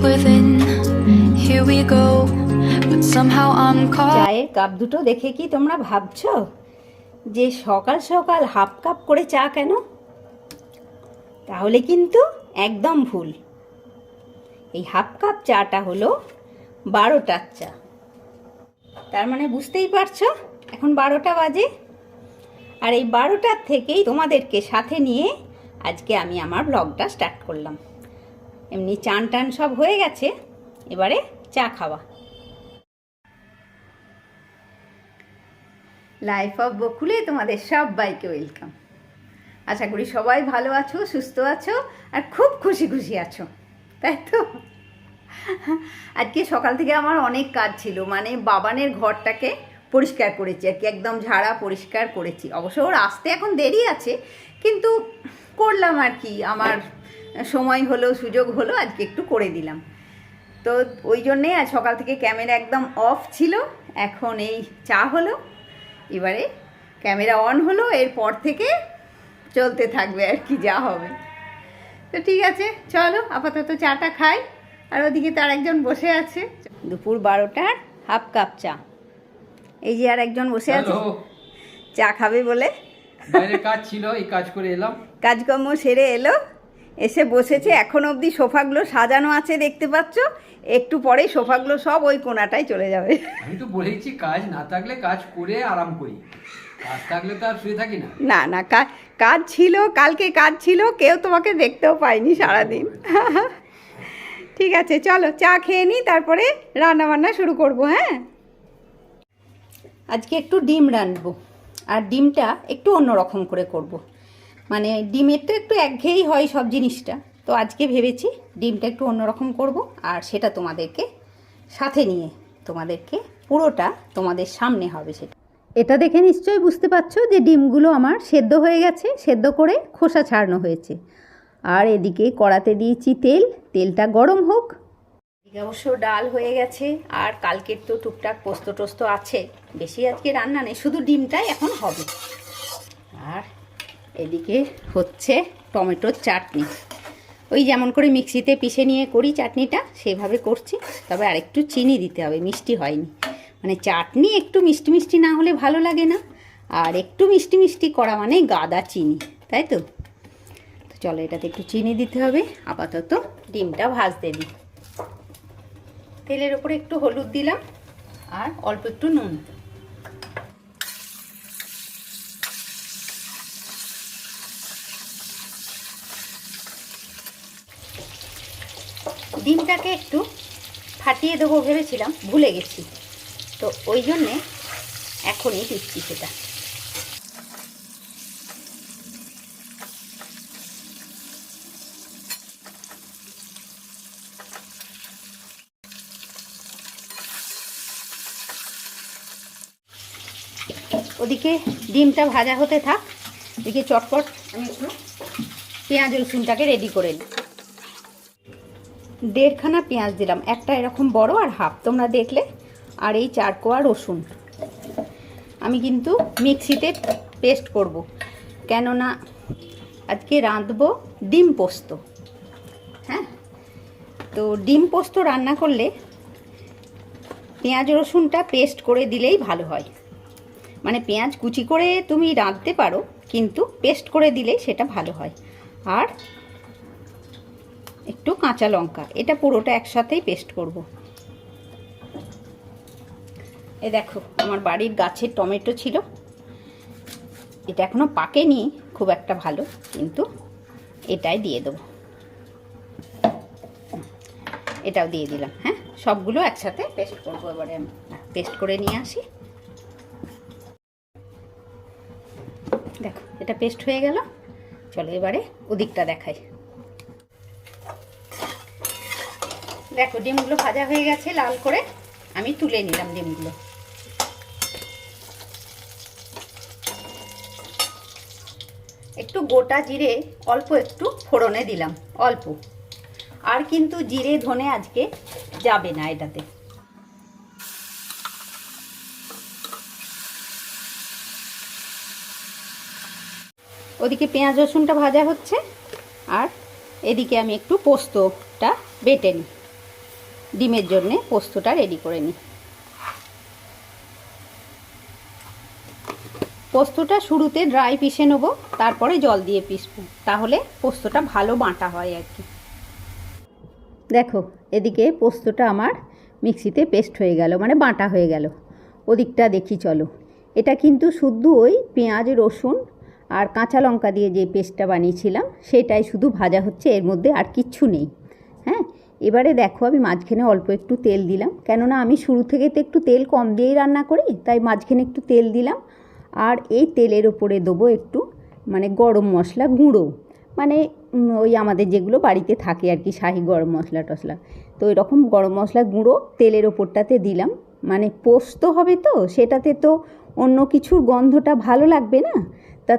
within. Here we go, but somehow I'm caught. চায়ের cup দুটো দেখে কি তোমরা ভাবছো যে সকাল সকাল হাফ কাপ করে চা কেন? তাহলে কিন্তু একদম ভুল। এই হাফ কাপ চাটা হলো 12টার চা। তার মানে বুঝতেই পারছো এখন 12টা বাজে। আর এই 12টার থেকেই তোমাদেরকে সাথে নিয়ে আজকে আমি আমার ব্লগটা স্টার্ট করলাম। এমনি চান টান সব হয়ে গেছে, এবারে চা খাওয়া। লাইফ অফ বকুলে তোমাদের সবাইকে ওয়েলকাম। আশা করি সবাই ভালো আছো, সুস্থ আছো আর খুব খুশি খুশি আছো, তাই তো? আজকে সকাল থেকে আমার অনেক কাজ ছিল, মানে বাবানের ঘরটাকে পরিষ্কার করেছি আর কি, একদম ঝাড়া পরিষ্কার করেছি। অবশ্য ওর আসতে এখন দেরি আছে, কিন্তু করলাম আর কি, আমার সময় হলো, সুযোগ হলো, আজকে একটু করে দিলাম। তো ওই জন্যে আজ সকাল থেকে ক্যামেরা একদম অফ ছিল। এখন এই চা হলো, এবারে ক্যামেরা অন হলো, এরপর থেকে চলতে থাকবে আর কি, যা হবে। তো ঠিক আছে, চলো আপাতত চাটা খাই। আর ওদিকে তার একজন বসে আছে, দুপুর 12টার হাফ কাপ চা। এই যে আর একজন বসে আছে চা খাবে বলে। বাইরে কাজ ছিল, এই কাজ করে এলাম, কাজকর্ম সেরে এলো, এসে বসেছে। এখন অবধি সোফাগুলো সাজানো আছে দেখতে পাচ্ছ, একটু পরেই সোফাগুলো সব ওই কোণাটায় চলে যাবে। আমি তো বলেছি কাজ না থাকলে কাজ করে আরাম করি, কাজ থাকলে তো আর শুয়ে থাকি না। না না, কাজ ছিল, কালকে কাজ ছিল, কেউ তোমাকে দেখতেও পায়নি সারাদিন। ঠিক আছে, চলো চা খেয়ে নিই, তারপরে রান্না বান্না শুরু করব। হ্যাঁ, আজকে একটু ডিম রাঁধবো, আর ডিমটা একটু অন্যরকম করে করব। মানে ডিমের তো একটু একঘেয়েই হয় সব জিনিসটা, তো আজকে ভেবেছি ডিমটা একটু অন্যরকম করব, আর সেটা তোমাদেরকে সাথে নিয়ে তোমাদেরকে পুরোটা তোমাদের সামনে হবে। সেটা এটা দেখে নিশ্চয়ই বুঝতে পারছো যে ডিমগুলো আমার সেদ্ধ হয়ে গেছে, সেদ্ধ করে খোসা ছাড়ানো হয়েছে। আর এদিকে কড়াতে দিয়েছি তেল, তেলটা গরম হোক। এদিকে অবশ্য ডাল হয়ে গেছে, আর কালকের তো টুকটাক পোস্ত টোস্ত আছে, বেশি আজকে রান্না নেই, শুধু ডিমটাই এখন হবে। আর এদিকে হচ্ছে টমেটোর চাটনি, ওই যেমন করে মিক্সিতে পিষে নিয়ে করি চাটনিটা, সেভাবে করছি। তবে আরেকটু চিনি দিতে হবে, মিষ্টি হয়নি। মানে চাটনি একটু মিষ্টি মিষ্টি না হলে ভালো লাগে না, আর একটু মিষ্টি মিষ্টি করা মানে গাদা চিনি, তাই তো? তো চলো, এটাতে একটু চিনি দিতে হবে। আপাতত ডিমটা ভাজতে দিই। তেলের ওপরে একটু হলুদ দিলাম আর অল্প একটু নুন। ডিমটাকে একটু ফাটিয়ে দেবো ভেবেছিলাম, ভুলে গেছি, তো ওই জন্যে এখনই দিচ্ছি সেটা। ওদিকে ডিমটা ভাজা হতে থাক, এদিকে চটপট আমি একটু পেঁয়াজ রসুনটাকে রেডি করে নিই। 1.5খানা পেঁয়াজ দিলাম, একটা এরকম বড় আর হাফ তোমরা দেখলে। আর এই 4 কোয়া রসুন আমি কিন্তু মিক্সিতে পেস্ট করব, কেননা আজকে রাঁধবো ডিম পোস্ত। হ্যাঁ, তো ডিম পোস্ত রান্না করলে পেঁয়াজ রসুনটা পেস্ট করে দিলেই ভালো হয়। মানে পেঁয়াজ কুচি করে তুমি রাঁধতে পারো, কিন্তু পেস্ট করে দিলেই সেটা ভালো হয়। আর একটু কাঁচা লঙ্কা, এটা পুরোটা একসাথেই পেস্ট করব। এই দেখো, আমার বাড়ির গাছের টমেটো ছিল, এটা এখনো পাকেনি খুব একটা ভালো, কিন্তু এটাই দিয়ে দেবো। এটাও দিয়ে দিলাম। হ্যাঁ, সবগুলো একসাথে পেস্ট করবো। এবারে আমি পেস্ট করে নিয়ে আসি। দেখো, এটা পেস্ট হয়ে গেল। চলো এবারে ওদিকটা দেখাই। দেখো, ডিমগুলো ভাজা হয়ে গেছে লাল করে, আমি তুলে নিলাম ডিমগুলো। একটু গোটা জিরে অল্প একটু ফোড়নে দিলাম, অল্প। আর কিন্তু জিরে ধনে আজকে যাবে না এটাতে। ওদিকে পেঁয়াজ রসুনটা ভাজা হচ্ছে, আর এদিকে আমি একটু পোস্তটা বেটে নিই। ডিমের জন্যে পোস্তটা রেডি করে নিই। পোস্তটা শুরুতে ড্রাই পিষে নেবো, তারপরে জল দিয়ে পিষবো, তাহলে পোস্তটা ভালো বাটা হয় আর কি। দেখো এদিকে পোস্তটা আমার মিক্সিতে পেস্ট হয়ে গেল, মানে বাটা হয়ে গেল। ওদিকটা দেখি চলো। এটা কিন্তু শুধু ওই পেঁয়াজ রসুন আর কাঁচা লঙ্কা দিয়ে যে পেস্টটা বানিয়েছিলাম সেটাই শুধু ভাজা হচ্ছে, এর মধ্যে আর কিচ্ছু নেই। হ্যাঁ, এবারে দেখো আমি মাঝখানে অল্প একটু তেল দিলাম, কেননা আমি শুরু থেকে তো একটু তেল কম দিয়েই রান্না করি, তাই মাঝখানে একটু তেল দিলাম। আর এই তেলের ওপরে দেবো একটু মানে গরম মশলা গুঁড়ো, মানে ওই আমাদের যেগুলো বাড়িতে থাকে আর কি, শাহি গরম মশলা টশলা, তো ওই রকম গরম মশলা গুঁড়ো তেলের ওপরটাতে দিলাম। মানে পোস্ত হবে তো সেটাতে তো অন্য কিছুর গন্ধটা ভালো লাগবে না,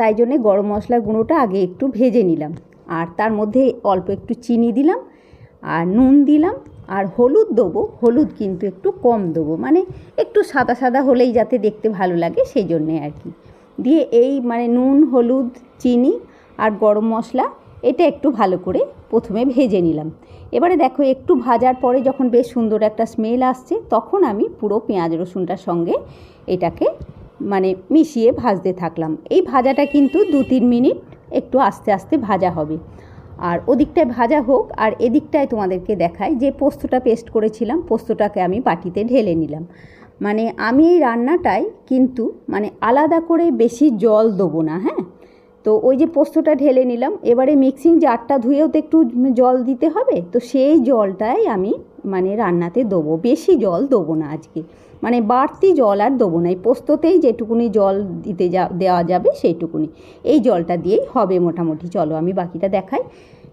তাই জন্যে গরম মশলা গুঁড়োটা আগে একটু ভেজে নিলাম। আর তার মধ্যে অল্প একটু চিনি দিলাম আর নুন দিলাম, আর হলুদ দেবো, হলুদ কিন্তু একটু কম দেবো, মানে একটু সাদা সাদা হলেই যাতে দেখতে ভালো লাগে সেই জন্যে আর কি। দিয়ে এই মানে নুন হলুদ চিনি আর গরম মশলা এটা একটু ভালো করে প্রথমে ভেজে নিলাম। এবারে দেখো একটু ভাজার পরে যখন বেশ সুন্দর একটা স্মেল আসছে, তখন আমি পুরো পেঁয়াজ রসুনটার সঙ্গে এটাকে মানে মিশিয়ে ভাজতে থাকলাম। এই ভাজাটা কিন্তু 2-3 মিনিট একটু আস্তে আস্তে ভাজা হবে। আর ওদিকটায় ভাজা হোক, আর এদিকটায় তোমাদেরকে দেখাই যে পোস্তটা পেস্ট করেছিলাম, পোস্তটাকে আমি বাটিতে ঢেলে নিলাম। মানে আমি এই রান্নাটায় কিন্তু মানে আলাদা করে বেশি জল দেবো না। হ্যাঁ, তো ওই যে পোস্তটা ঢেলে নিলাম, এবারে মিক্সিং জারটা ধুয়েও তো একটু জল দিতে হবে, তো সেই জলটাই আমি মানে রান্নাতে দেবো, বেশি জল দেবো না আজকে, মানে বাড়তি জল আর দেবো না। এই পোস্ততেই যেটুকুনি জল দিতে দেওয়া যাবে সেইটুকুনি, এই জলটা দিয়েই হবে মোটামুটি। চলো আমি বাকিটা দেখাই।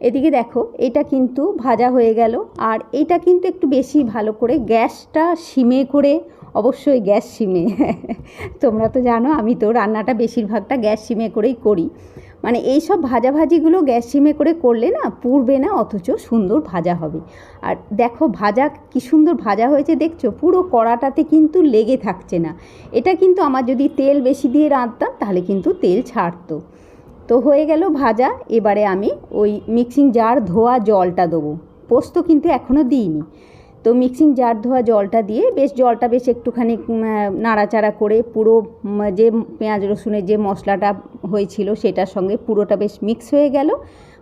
এদিকে দেখো এটা কিন্তু ভাজা হয়ে গেল, আর এটা কিন্তু একটু বেশি ভালো করে গ্যাসটা সিমে করে, অবশ্যই গ্যাস সিমে তোমরা তো জানো আমি তো রান্নাটা বেশিরভাগটা গ্যাস সিমে করেই করি। মানে এই সব ভাজাভাজিগুলো গ্যাস সিমে করে করলে না পুড়বে না, অথচ সুন্দর ভাজা হবে। আর দেখো ভাজা কি সুন্দর ভাজা হয়েছে দেখছো, পুরো কড়াটাতে কিন্তু লেগে থাকছে না। এটা কিন্তু আমার যদি তেল বেশি দিয়ে রাঁধতাম তাহলে কিন্তু তেল ছাড়তো। তো হয়ে গেল ভাজা। এবারে আমি ওই মিক্সিং জার ধোয়া জলটা দেবো, পোস্ত কিন্তু এখনও দিইনি। তো মিক্সিং জার ধোয়া জলটা দিয়ে জলটা বেশ একটুখানি নাড়াচাড়া করে পুরো যে পেঁয়াজ রসুনের যে মশলাটা হয়েছিল সেটার সঙ্গে পুরোটা বেশ মিক্স হয়ে গেল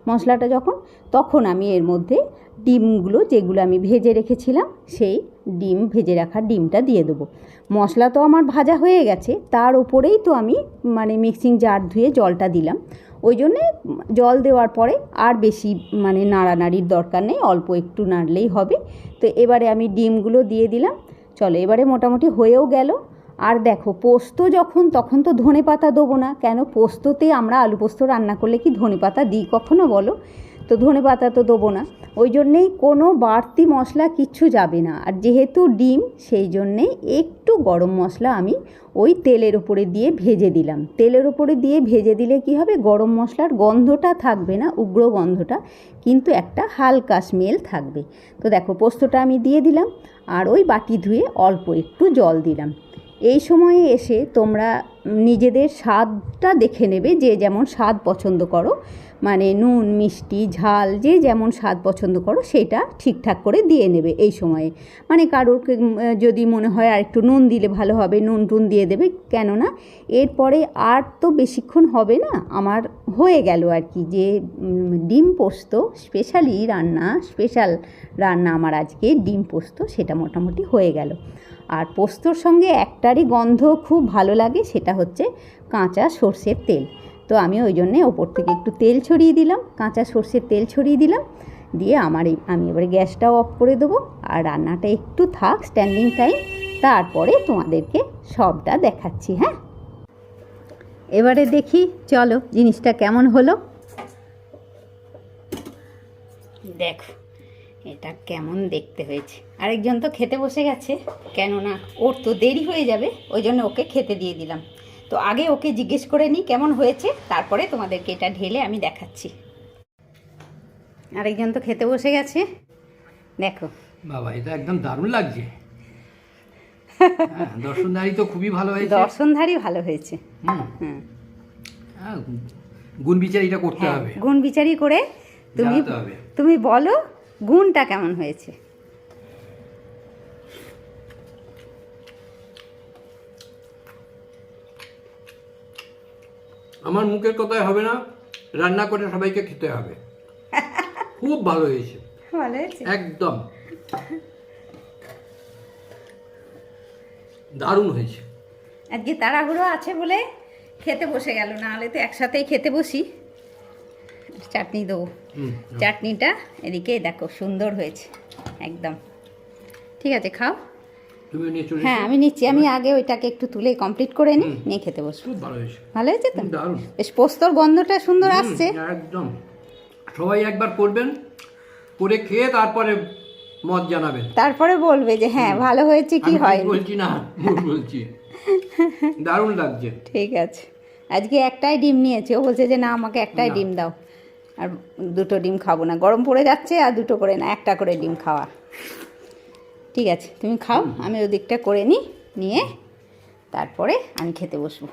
মশলাটা যখন, তখন আমি এর মধ্যে ডিমগুলো যেগুলো আমি ভেজে রেখেছিলাম সেই ভেজে রাখা ডিমটা দিয়ে দেবো। মশলা তো আমার ভাজা হয়ে গেছে, তার উপরেই তো আমি মানে মিক্সিং জার ধুয়ে জলটা দিলাম, ওই জন্যে জল দেওয়ার পরে আর বেশি মানে নাড়ানাড়ির দরকার নেই, অল্প একটু নাড়লেই হবে। তো এবারে আমি ডিমগুলো দিয়ে দিলাম। চলো এবারে মোটামুটি হয়েও গেল। আর দেখো পোস্ত যখন, তখন তো ধনে পাতা দেবো না, কেন পোস্ততে আমরা আলু পোস্ত রান্না করলে কি ধনে পাতা দিই কখনো বলো? তো ধনে পাতা তো দেবো না, ওই জন্যেই কোনো বাড়তি মশলা কিচ্ছু যাবে না। আর যেহেতু ডিম, সেই জন্যেই একটু গরম মশলা আমি ওই তেলের উপরে দিয়ে ভেজে দিলাম। তেলের উপরে দিয়ে ভেজে দিলে কি হবে, গরম মশলার গন্ধটা থাকবে না, উগ্র গন্ধটা, কিন্তু একটা হালকা স্মেল থাকবে। তো দেখো পোস্তটা আমি দিয়ে দিলাম, আর ওই বাটি ধুয়ে অল্প একটু জল দিলাম। এই সময়ে এসে তোমরা নিজেদের স্বাদটা দেখে নেবে, যে যেমন স্বাদ পছন্দ করো, মানে নুন মিষ্টি ঝাল যে যেমন স্বাদ পছন্দ করো সেটা ঠিকঠাক করে দিয়ে নেবে এই সময়ে। মানে কারোর যদি মনে হয় আর একটু নুন দিলে ভালো হবে, নুন টুন দিয়ে দেবে, কেননা এরপরে আর তো বেশিক্ষণ হবে না, আমার হয়ে গেল আর কি। যে ডিম পোস্ত স্পেশাল রান্না আমার আজকে ডিম পোস্ত, সেটা মোটামুটি হয়ে গেল। আর পোস্তর সঙ্গে একটারই গন্ধ খুব ভালো লাগে, সেটা হচ্ছে কাঁচা সর্ষের তেল। তো আমি ওই জন্যে ওপর থেকে একটু তেল ছড়িয়ে দিলাম, কাঁচা সর্ষের তেল ছড়িয়ে দিলাম, দিয়ে আমি এবারে গ্যাসটাও অফ করে দেবো, আর রান্নাটা একটু থাক স্ট্যান্ডিং টাইম, তারপরে তোমাদেরকে সবটা দেখাচ্ছি। হ্যাঁ, এবারে দেখি চলো জিনিসটা কেমন হলো। দেখো এটা কেমন দেখতে হয়েছে। আরেকজন তো খেতে বসে গেছে, কেননা ওর তো দেরি হয়ে যাবে, ওই জন্য ওকে খেতে দিয়ে দিলাম। তো আগে ওকে জিজ্ঞেস করে নিই কেমন হয়েছে, তারপরে তোমাদেরকে এটা ঢেলে আমি দেখাচ্ছি। আরেকজন তো খেতে বসে গেছে, দেখো। বাবা এটা একদম দারুণ লাগছে। দর্শনধারী তো খুবই ভালো হয়েছে, দর্শনধারী ভালো হয়েছে। গুণ বিচারিটা করতে হবে, গুণ বিচারি করে তুমি বলো গুণটা কেমন হয়েছে। আমার মুখের কথাই হবে না, রান্না করে সবাইকে খেতে হবে। খুব ভালো হয়েছে, ভালো হয়েছে একদম দারুণ হয়েছে। আজকে তাড়াহুড়ো আছে বলে খেতে বসে গেল, না হলে তো একসাথেই খেতে বসি। চাটনি দেবো, চাটনিটা এদিকে দেখো সুন্দর হয়েছে একদম। ঠিক আছে খাও। তুমি নিয়ে চলে হ্যাঁ আমি নিচ্ছি, আমি আগে ওইটাকে একটু তুলে কমপ্লিট করে নিই, নিয়ে খেতে বসবো। খুব ভালো হয়েছে, ভালো হয়েছে তো, দারুণ। বেশ পোস্তর গন্ধটা সুন্দর আসছে। একদম সবাই একবার করবেন, করে খেয়ে তারপরে মত জানাবেন, তারপরে বলবে যে হ্যাঁ ভালো হয়েছে কি আমি হয়। বলছি না, ভুল বলছি। দারুণ লাগছে। ঠিক আছে, আজকে একটাই ডিম নিয়েছে, ও বলছে যে না আমাকে একটাই না। ডিম দাও, আর দুটো ডিম খাবো না, গরম পড়ে যাচ্ছে, আর দুটো করে না একটা করে ডিম খাওয়া। ঠিক আছে তুমি খাও, আমি ওদিকটা করে নিই, নিয়ে তারপরে আমি খেতে বসবো।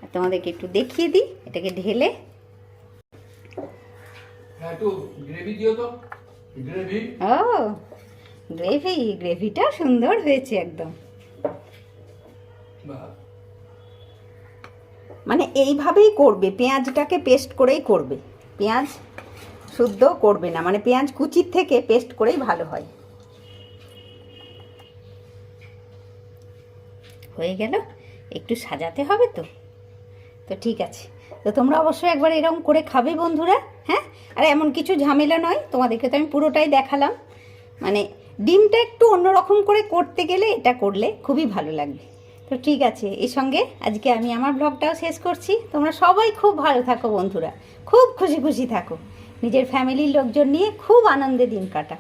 আর তোমাদেরকে একটু দেখিয়ে দিই, এটাকে ঢেলে। একটু গ্রেভি দিও তো, গ্রেভি। ও গ্রেভি, গ্রেভিটা সুন্দর হয়েছে একদম। মানে এইভাবেই করবে, পেঁয়াজটাকে পেস্ট করেই করবে, পেঁয়াজ শুদ্ধ করবে না, মানে পেঁয়াজ কুচির থেকে পেস্ট করেই ভালো হয়। হয়ে গেল, একটু সাজাতে হবে তো, তো ঠিক আছে। তো তোমরা অবশ্যই একবার এরকম করে খাবে বন্ধুরা, হ্যাঁ। আর এমন কিছু ঝামেলা নয়, তোমাদেরকে তো আমি পুরোটাই দেখালাম। মানে ডিমটা একটু অন্যরকম করে করতে গেলে এটা করলে খুবই ভালো লাগবে। তো ঠিক আছে, এর সঙ্গে আজকে আমি আমার ব্লগটাও শেষ করছি। তোমরা সবাই খুব ভালো থাকো বন্ধুরা, খুব খুশি খুশি থাকো, নিজের ফ্যামিলির লোকজন নিয়ে খুব আনন্দে দিন কাটা।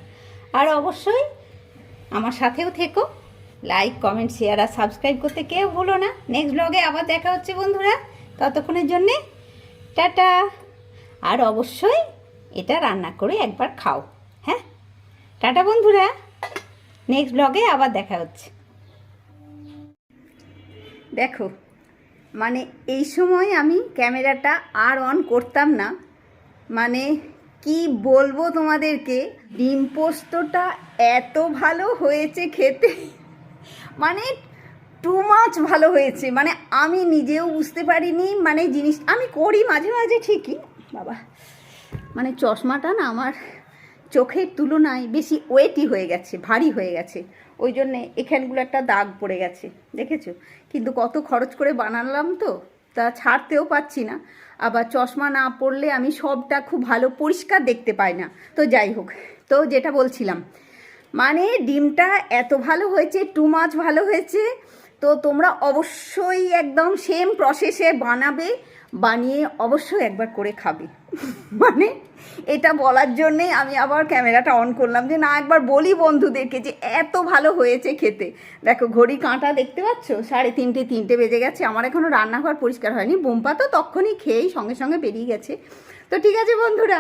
আর অবশ্যই আমার সাথেও থেকো, লাইক কমেন্ট শেয়ার আর সাবস্ক্রাইব করতে কেউ ভুলো না। নেক্সট ব্লগে আবার দেখা হচ্ছে বন্ধুরা, ততক্ষণের জন্যে টাটা। আর অবশ্যই এটা রান্না করে একবার খাও, হ্যাঁ। টাটা বন্ধুরা, নেক্সট ব্লগে আবার দেখা হচ্ছে। দেখো মানে এই সময় আমি ক্যামেরাটা আর অন করতাম না, মানে কি বলবো তোমাদেরকে, ডিম পোস্তটা এত ভালো হয়েছে খেতে, মানে টু মাচ ভালো হয়েছে। মানে আমি নিজেও বুঝতে পারিনি, মানে জিনিস আমি করি মাঝে মাঝে ঠিকই, বাবা মানে চশমাটা না আমার চোখের তুলনায় বেশি ওয়েটই হয়ে গেছে, ভারী হয়ে গেছে, ওই জন্যে এখানগুলো একটা দাগ পড়ে গেছে, দেখেছো। কিন্তু কত খরচ করে বানালাম তো, তা ছাড়তেও পারছি না। আবার চশমা না পড়লে আমি সবটা খুব ভালো পরিষ্কার দেখতে পাই না। তো যাই হোক, তো যেটা বলছিলাম, মানে ডিমটা এত ভালো হয়েছে, টু মাচ ভালো হয়েছে। তো তোমরা অবশ্যই একদম সেম প্রসেসে বানাবে, বানিয়ে অবশ্যই একবার করে খাবে। মানে এটা বলার জন্যেই আমি আবার ক্যামেরাটা অন করলাম, যে না একবার বলি বন্ধুদেরকে যে এত ভালো হয়েছে খেতে। দেখো ঘড়ি কাঁটা দেখতে পাচ্ছ, 3:30 বেজে গেছে, আমার এখনও রান্নাঘর পরিষ্কার হয়নি। বোম্পা তো তখনই খেয়েই সঙ্গে সঙ্গে বেরিয়ে গেছে। তো ঠিক আছে বন্ধুরা,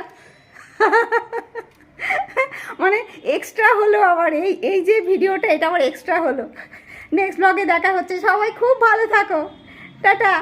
মানে এক্সট্রা হলো আবার এই যে ভিডিওটা, এটা আবার এক্সট্রা হলো। নেক্সট ব্লগে দেখা হচ্ছে, সবাই খুব ভালো থাকো, টাটা।